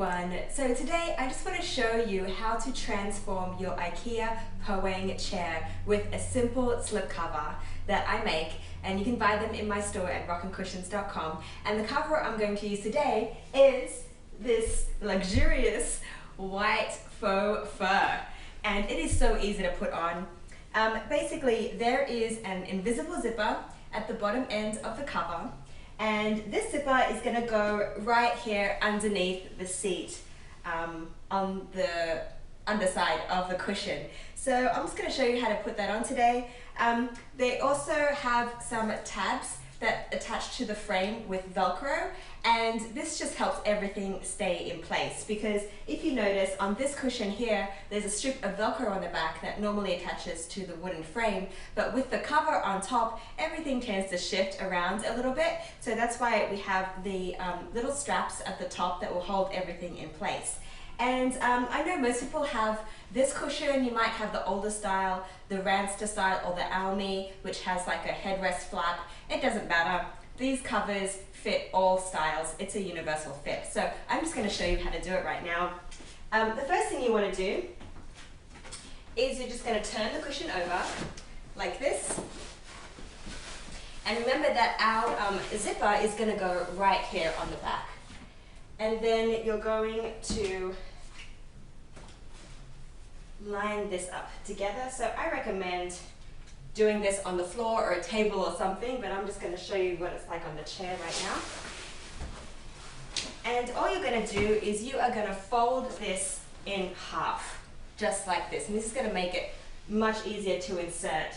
everyone. So today I just want to show you how to transform your IKEA Poang chair with a simple slipcover that I make, and you can buy them in my store at rockincushions.com. And the cover I'm going to use today is this luxurious white faux fur, and it is so easy to put on. Basically there is an invisible zipper at the bottom end of the cover, and this zipper is going to go right here underneath the seat, on the underside of the cushion. So I'm just going to show you how to put that on today. They also have some tabs that attach to the frame with velcro, and this just helps everything stay in place, because if you notice on this cushion here there's a strip of velcro on the back that normally attaches to the wooden frame, but with the cover on top everything tends to shift around a little bit, so that's why we have the little straps at the top that will hold everything in place. And I know most people have this cushion. You might have the older style, the Ranster style, or the Almy, which has like a headrest flap. It doesn't matter. These covers fit all styles. It's a universal fit. So I'm just going to show you how to do it right now. The first thing you want to do is you're just going to turn the cushion over like this. And remember that our zipper is going to go right here on the back. And then you're going to line this up together. So I recommend doing this on the floor or a table or something, but I'm just going to show you what it's like on the chair right now. And all you're going to do is you are going to fold this in half, just like this. And this is going to make it much easier to insert.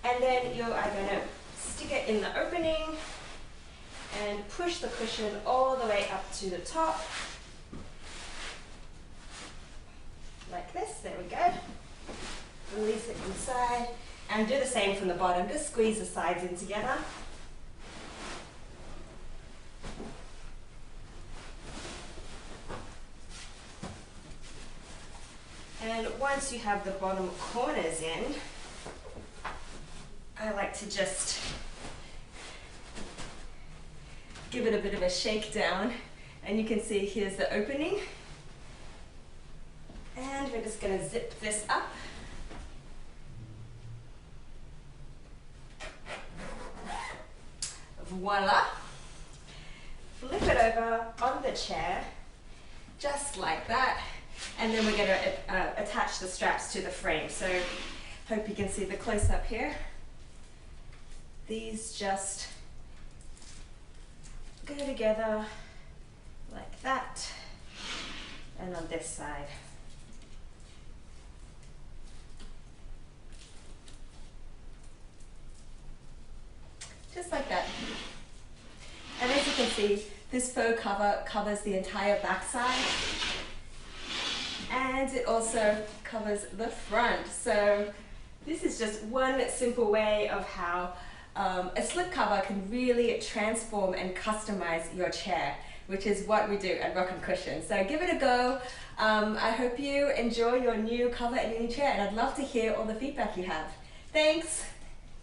And then you are going to stick it in the opening and push the cushion all the way up to the top. Like this, there we go. Release it inside. And do the same from the bottom, just squeeze the sides in together. And once you have the bottom corners in, I like to just give it a bit of a shake down, and you can see here's the opening. And we're just going to zip this up. Voila! Flip it over on the chair, just like that. And then we're going to attach the straps to the frame. So hope you can see the close-up here. These just go together like that, and on this side. Just like that. And as you can see, this faux cover covers the entire back side, and it also covers the front. So this is just one simple way of how a slip cover can really transform and customize your chair, which is what we do at Rockin Cushions. So give it a go. I hope you enjoy your new cover and your new chair, and I'd love to hear all the feedback you have. Thanks!